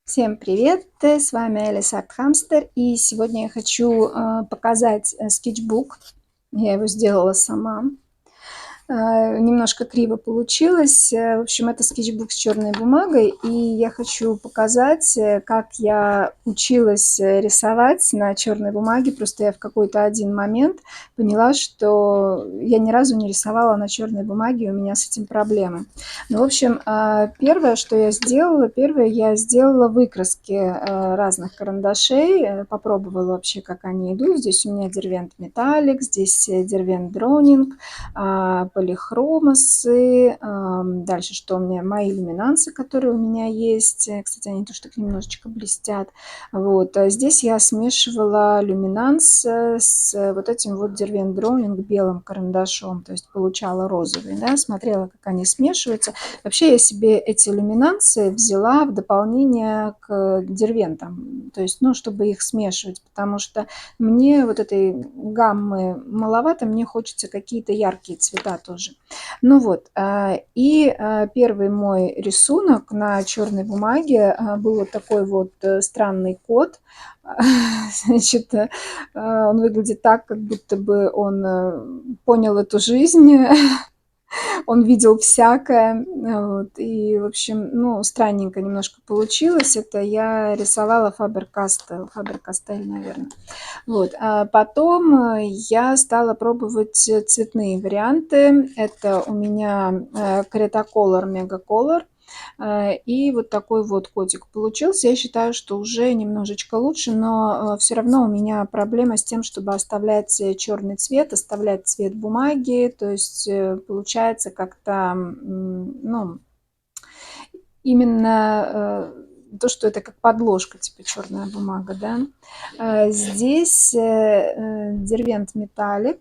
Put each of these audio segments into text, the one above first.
Всем привет! С вами Элис Арт-Хамстер, и сегодня я хочу показать скетчбук. Я его сделала сама. Немножко криво получилось. В общем, это скетчбук с черной бумагой, и я хочу показать, как я училась рисовать на черной бумаге. Просто я в какой-то один момент поняла, что я ни разу не рисовала на черной бумаге, у меня с этим проблемы. Ну, в общем, первое, что я сделала выкраски разных карандашей, попробовала вообще, как они идут. Здесь у меня Derwent Metallic, здесь Derwent Drawing, полихромосы, дальше что у меня, мои люминансы, которые у меня есть, кстати, они тоже так немножечко блестят. Вот. Здесь я смешивала люминанс с вот этим вот Derwent Drawing белым карандашом, то есть получала розовый, да, смотрела, как они смешиваются. Вообще я себе эти люминансы взяла в дополнение к дервентам, то есть, ну, чтобы их смешивать, потому что мне вот этой гаммы маловато, мне хочется какие-то яркие цвета тоже. Ну вот, первый мой рисунок на черной бумаге был вот такой вот странный кот. Значит, он выглядит так, как будто бы он понял эту жизнь, он видел всякое. Вот. И, в общем, ну, странненько немножко получилось. Это я рисовала Фабер-Кастель, наверное. Вот. А потом я стала пробовать цветные варианты. Это у меня Cretacolor Megacolor. И вот такой вот котик получился. Я считаю, что уже немножечко лучше, но все равно у меня проблема с тем, чтобы оставлять черный цвет, оставлять цвет бумаги. То есть получается как-то, ну, именно то, что это как подложка, типа черная бумага, да. Здесь Derwent Metallic,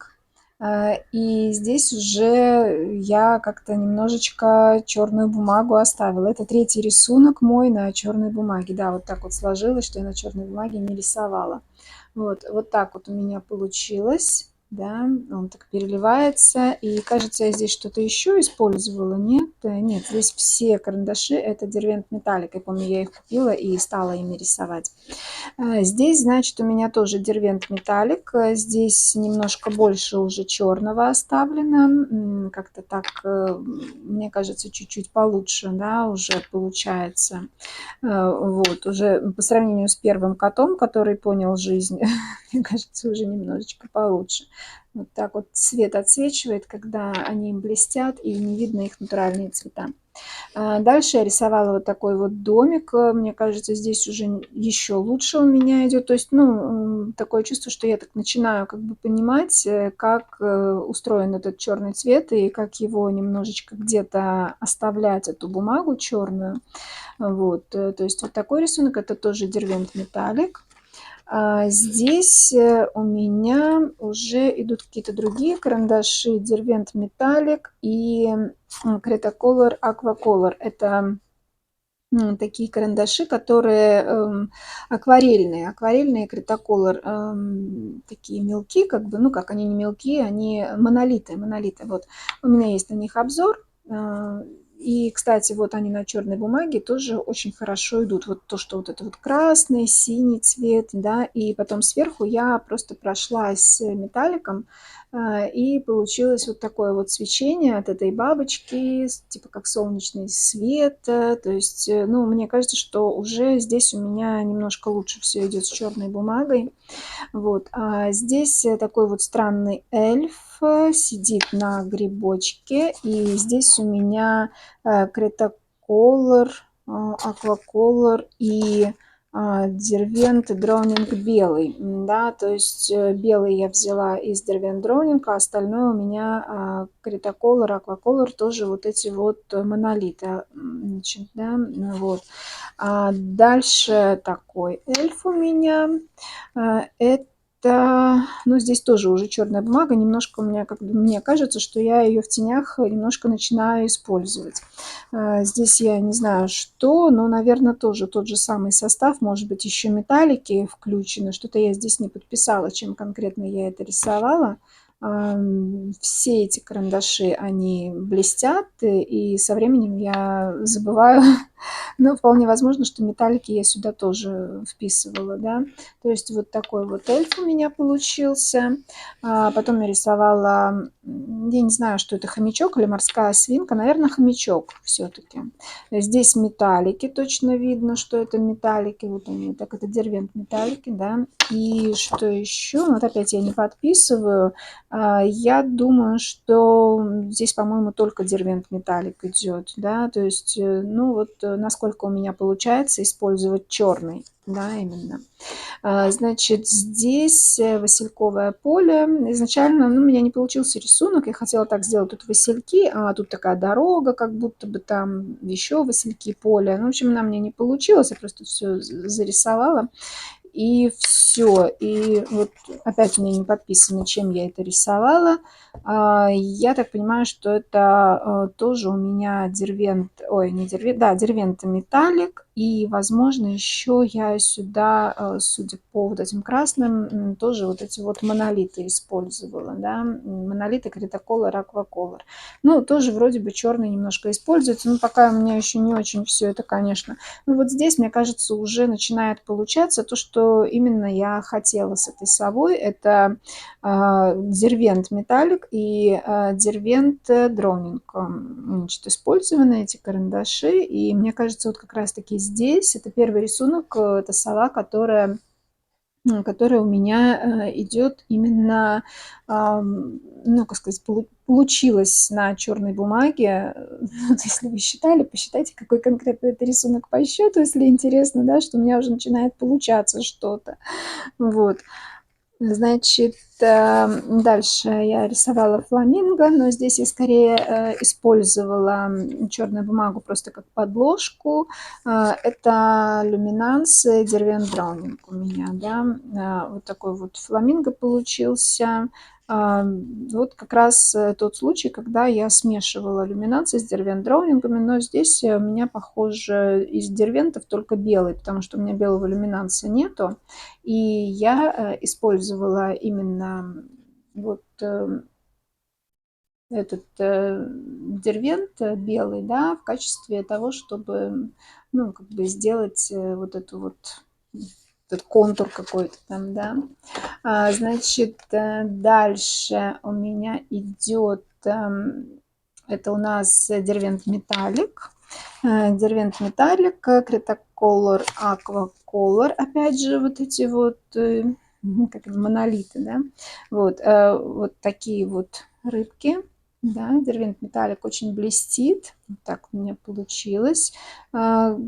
и здесь уже я как-то немножечко черную бумагу оставила. Это третий рисунок мой на черной бумаге. Да, вот так вот сложилось, что я на черной бумаге не рисовала. Вот так вот у меня получилось. Да, он так переливается. И кажется, я здесь что-то еще использовала. Нет, нет, здесь все карандаши это Derwent Metallic. Я помню, я их купила и стала ими рисовать. Здесь, значит, у меня тоже Derwent Metallic. Здесь немножко больше уже черного оставлено. Как-то так, мне кажется, чуть-чуть получше, да, уже получается. Вот, уже по сравнению с первым котом, который понял жизнь, мне кажется, уже немножечко получше. Вот так вот цвет отсвечивает, когда они блестят, и не видно их натуральные цвета. Дальше я рисовала вот такой вот домик. Мне кажется, здесь уже еще лучше у меня идет. То есть, ну, такое чувство, что я так начинаю как бы понимать, как устроен этот черный цвет и как его немножечко где-то оставлять, эту бумагу черную. Вот, то есть вот такой рисунок, это тоже Derwent Metallic. Здесь у меня уже идут какие-то другие карандаши, Derwent Metallic и Cretacolor Aquacolor. Это такие карандаши, которые акварельные Cretacolor, такие мелкие, как бы, ну как они не мелкие, они монолиты. Вот. У меня есть на них обзор. И, кстати, вот они на черной бумаге тоже очень хорошо идут. Вот то, что вот это вот красный, синий цвет, да, и потом сверху я просто прошлась металликом, и получилось вот такое вот свечение от этой бабочки, типа как солнечный свет. То есть, ну, мне кажется, что уже здесь у меня немножко лучше все идет с черной бумагой. Вот. А здесь такой вот странный эльф сидит на грибочке. И здесь у меня Cretacolor, Aquacolor и Derwent Drawing белый. Да, то есть белый я взяла из Derwent Drawing, а остальное у меня Cretacolor, Aquacolor, тоже вот эти вот монолиты. Значит, да, вот. Дальше такой эльф у меня. Это, ну, здесь тоже уже черная бумага. Немножко у меня, как мне кажется, что я ее в тенях немножко начинаю использовать. Здесь я не знаю что, но, наверное, тоже тот же самый состав. Может быть, еще металлики включены. Что-то я здесь не подписала, чем конкретно я это рисовала. Все эти карандаши, они блестят, и со временем я забываю, Но вполне возможно, что металлики я сюда тоже вписывала, да. То есть вот такой вот эльф у меня получился. Потом я рисовала, я не знаю, что это, хомячок или морская свинка, наверное, хомячок все-таки. Здесь металлики, точно видно, что это металлики, вот они, так это дервент металлики, да. И что еще? Вот опять я не подписываю. Я думаю, что здесь, по-моему, только дервент металлик идет, да, то есть, ну вот, насколько у меня получается использовать черный, да, именно. Значит, здесь васильковое поле. Изначально, ну, у меня не получился рисунок, я хотела так сделать тут васильки, а тут такая дорога, как будто бы там еще васильки поле. Ну, в общем, она мне не получилась, я просто все зарисовала. И все. И вот опять у меня не подписано, чем я это рисовала. Я так понимаю, что это тоже у меня дервент, ой, не дервент, да, дервента металлик. И, возможно, еще я сюда, судя по вот этим красным, тоже вот эти вот монолиты использовала, да, монолиты Критоколор, Акваколор. Ну, тоже вроде бы черный немножко используется, но пока у меня еще не очень все это, конечно. Ну вот здесь, мне кажется, уже начинает получаться то, что именно я хотела с этой совой. Это дервент металлик и дервент дронинг. Значит, использованы эти карандаши. И мне кажется, вот как раз-таки здесь, это первый рисунок, это сова, которая у меня идет именно, ну, как сказать, получилась на черной бумаге. Вот если вы считали, посчитайте, какой конкретно это рисунок по счету, если интересно, да, что у меня уже начинает получаться что-то. Вот. Значит, дальше я рисовала фламинго, но здесь я скорее использовала черную бумагу просто как подложку. Это люминанс Дервент Драунинг у меня, да. Вот такой вот фламинго получился. Вот как раз тот случай, когда я смешивала люминансы с дервент дроунингами, но здесь у меня, похоже, из дервентов только белый, потому что у меня белого люминанса нету. И я использовала именно вот этот дервент белый, да, в качестве того, чтобы, ну, как бы сделать вот эту вот этот контур какой-то там, да. Значит, дальше у меня идет, это у нас дервент металлик. Дервент металлик, критоколор, акваколор, опять же, вот эти вот как монолиты, да, вот такие вот рыбки, да, дервент металлик очень блестит, вот так у меня получилось. По-моему,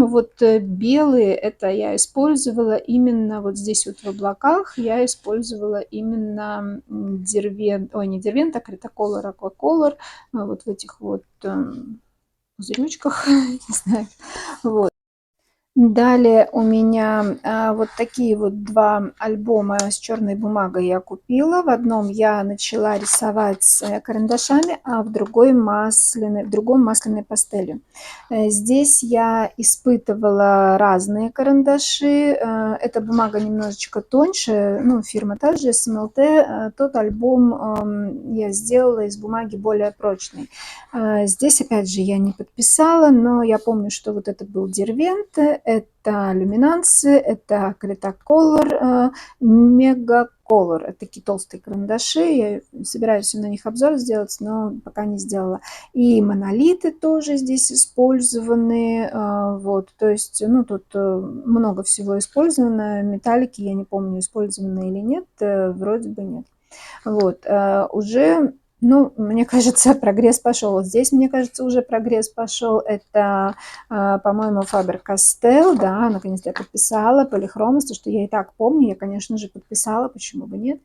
вот белые, это я использовала именно вот здесь вот в облаках, я использовала именно дервент, ой, не дервент, а критоколор, акваколор, вот в этих вот пузырючках, не знаю, вот. Далее у меня вот такие вот два альбома с черной бумагой я купила. В одном я начала рисовать карандашами, а в другом масляной пастелью. Здесь я испытывала разные карандаши. Эта бумага немножечко тоньше, ну, фирма та же, СМЛТ. Тот альбом я сделала из бумаги более прочной. Здесь, опять же, я не подписала, но я помню, что вот это был дервент, это люминансы, это критоколор, мегаколор. Это такие толстые карандаши. Я собираюсь на них обзор сделать, но пока не сделала. И монолиты тоже здесь использованы. Вот, то есть, ну, тут много всего использовано. Металлики, я не помню, использованы или нет. Вроде бы нет. Вот, уже, ну, мне кажется, прогресс пошел. Вот здесь, мне кажется, уже прогресс пошел. Это, по-моему, Faber-Castell, да, наконец-то я подписала полихромос, то, что я и так помню, я, конечно же, подписала, почему бы нет.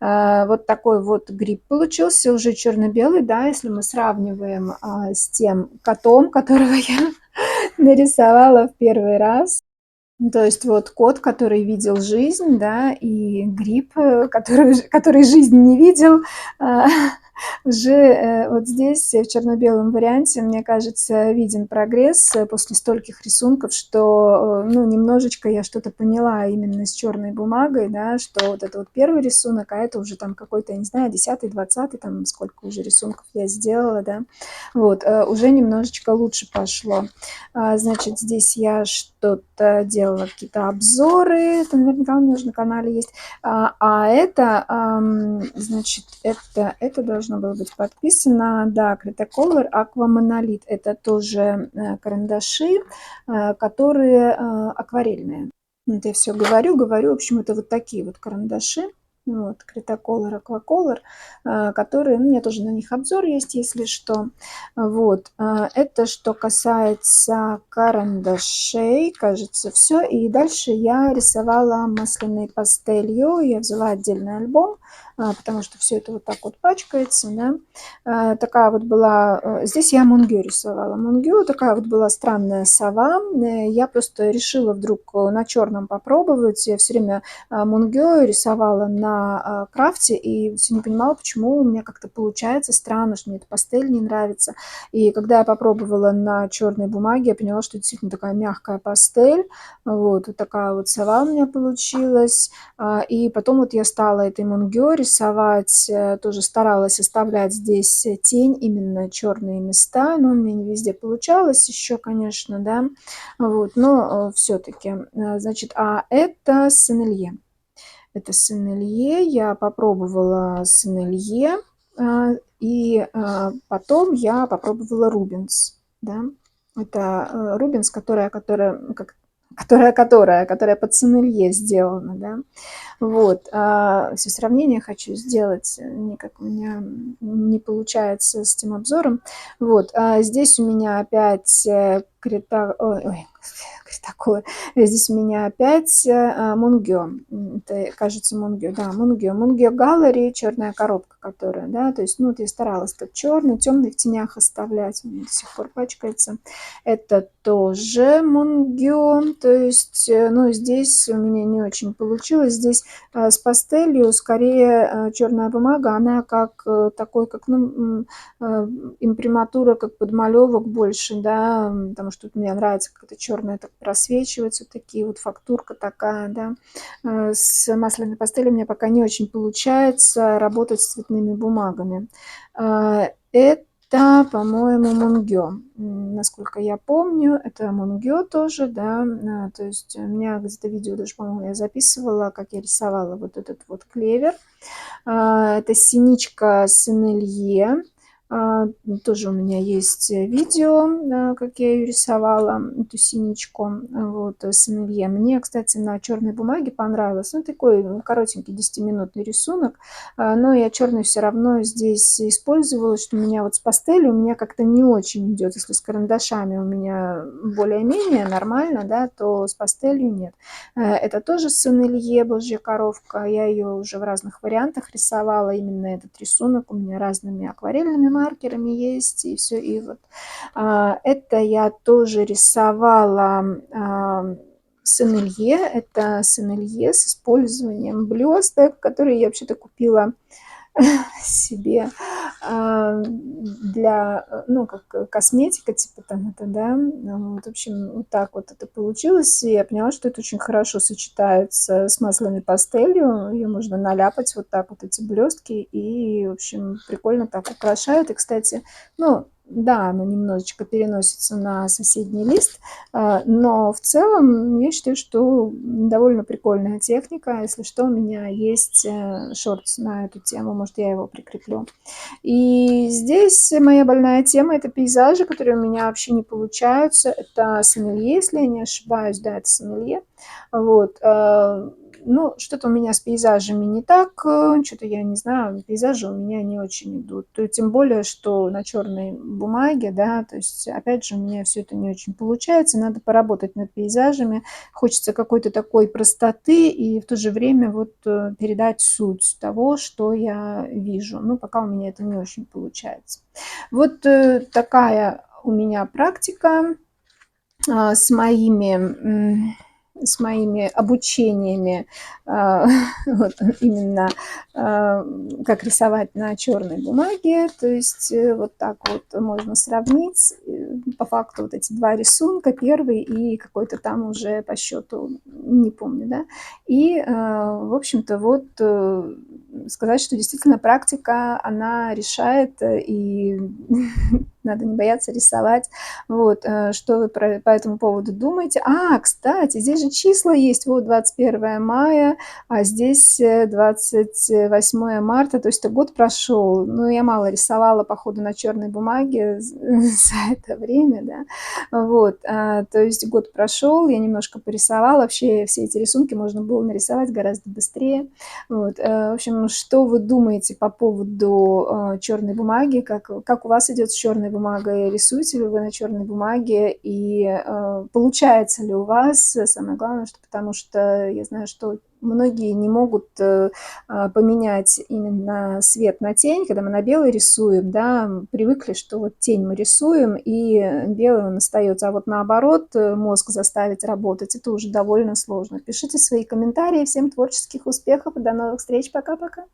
Вот такой вот гриб получился, уже черно-белый, да, если мы сравниваем с тем котом, которого я нарисовала в первый раз. То есть вот кот, который видел жизнь, да, и гриб, который жизнь не видел. Уже вот здесь в черно-белом варианте, мне кажется, виден прогресс после стольких рисунков, что ну, немножечко я что-то поняла именно с черной бумагой, да, что вот это вот первый рисунок, а это уже там какой-то, я не знаю, 10-й, 20-й, там сколько уже рисунков я сделала, да, вот, уже немножечко лучше пошло. Значит, здесь я что-то делала, какие-то обзоры, это наверняка у меня уже на канале есть. Это, значит, это должно было быть подписано, да, Cretacolor Aqua Monolith. Это тоже карандаши, которые акварельные. Вот я все говорю. В общем, это вот такие вот карандаши. Вот, Cretacolor, Aquacolor, которые, ну, у меня тоже на них обзор есть, если что. Вот, это что касается карандашей, кажется, все. И дальше я рисовала масляной пастелью. Я взяла отдельный альбом, потому что все это вот так вот пачкается, да. Такая вот была, здесь я Мунгю рисовала. Мунгю такая вот была странная сова. Я просто решила вдруг на черном попробовать. Я все время Мунгю рисовала на крафте и все не понимала, почему у меня как-то получается странно, что мне эта пастель не нравится. И когда я попробовала на черной бумаге, я поняла, что это действительно такая мягкая пастель. Вот такая вот сова у меня получилась. И потом вот я стала этой Мунгё рисовать, тоже старалась оставлять здесь тень, именно черные места, но у меня не везде получалось еще, конечно, да, вот, но все-таки, значит, это Сен-Элье. Это Сен-Элье, я попробовала Сен-Элье, и потом я попробовала Рубинс, да. Это Рубинс, которая под Сен-Элье сделана, да. Вот, все сравнения хочу сделать, никак у меня не получается с этим обзором. Вот, здесь у меня опять Критакула. Здесь у меня опять Мунгё. Это, кажется, Мунгё. Да, Мунгё. Мунгё Галлери, черная коробка, которая, да, то есть, ну, вот я старалась тут черный, темный в тенях оставлять, у меня до сих пор пачкается. Это тоже Мунгё, то есть, ну, здесь у меня не очень получилось. Здесь с пастелью скорее черная бумага, она как такой, как, ну, имприматура, как подмалевок больше, да, потому что тут мне нравится, как это черное так просвечивается, вот такие вот фактурка такая, да. С масляной пастелью у меня пока не очень получается работать с цветными бумагами. Это, по-моему, Мунгё. Насколько я помню, это Мунгё тоже, да. То есть у меня где-то видео даже, по-моему, я записывала, как я рисовала вот этот вот клевер. Это синичка Сен-Элье. Тоже у меня есть видео, как я ее рисовала, эту синичку, вот, Сен-Элье. Мне, кстати, на черной бумаге понравилось. Ну, такой коротенький 10-минутный рисунок, но я черный все равно здесь использовала, что у меня вот с пастелью у меня как-то не очень идет. Если с карандашами у меня более-менее нормально, да, то с пастелью нет. Это тоже Сен-Элье, Божья коровка. Я ее уже в разных вариантах рисовала. Именно этот рисунок у меня разными акварельными маркерами есть. И все. И вот это я тоже рисовала Сен-Элье. Это Сен-Элье с использованием блесток, которые я вообще-то купила себе для, ну, как косметика, типа там это, да. Вот, в общем, вот так вот это получилось. И я поняла, что это очень хорошо сочетается с масляной пастелью. Ее можно наляпать вот так вот, эти блестки. И, в общем, прикольно так украшает. И, кстати, ну, да, оно немножечко переносится на соседний лист, но в целом я считаю, что довольно прикольная техника. Если что, у меня есть шортс на эту тему, может, я его прикреплю. И здесь моя больная тема – это пейзажи, которые у меня вообще не получаются. Это Сен-Элье, если я не ошибаюсь, да, это Сен-Элье. Вот. Ну, что-то у меня с пейзажами не так, что-то я не знаю, пейзажи у меня не очень идут. То, тем более, что на черной бумаге, да, то есть, опять же, у меня все это не очень получается, надо поработать над пейзажами, хочется какой-то такой простоты и в то же время вот передать суть того, что я вижу. Ну, пока у меня это не очень получается. Вот такая у меня практика с моими с моими обучениями, вот именно, как рисовать на черной бумаге. То есть вот так вот можно сравнить. По факту вот эти два рисунка, первый и какой-то там уже по счету, не помню, да. И, в общем-то, вот сказать, что действительно практика, она решает, и надо не бояться рисовать. Вот, что вы по этому поводу думаете? Кстати, здесь же числа есть. Вот 21 мая, а здесь 28 марта, то есть это год прошел. Ну, я мало рисовала, походу, на черной бумаге за это время, да. Вот, то есть год прошел, я немножко порисовала. Вообще все эти рисунки можно было нарисовать гораздо быстрее. Вот, в общем, что вы думаете по поводу черной бумаги? Как у вас идет с черной бумагой? Рисуете ли вы на черной бумаге? И получается ли у вас? Самое главное, что, потому что я знаю, что многие не могут поменять именно свет на тень, когда мы на белый рисуем, да, привыкли, что вот тень мы рисуем, и белый он остается, а вот наоборот мозг заставить работать, это уже довольно сложно. Пишите свои комментарии, всем творческих успехов и до новых встреч, пока-пока.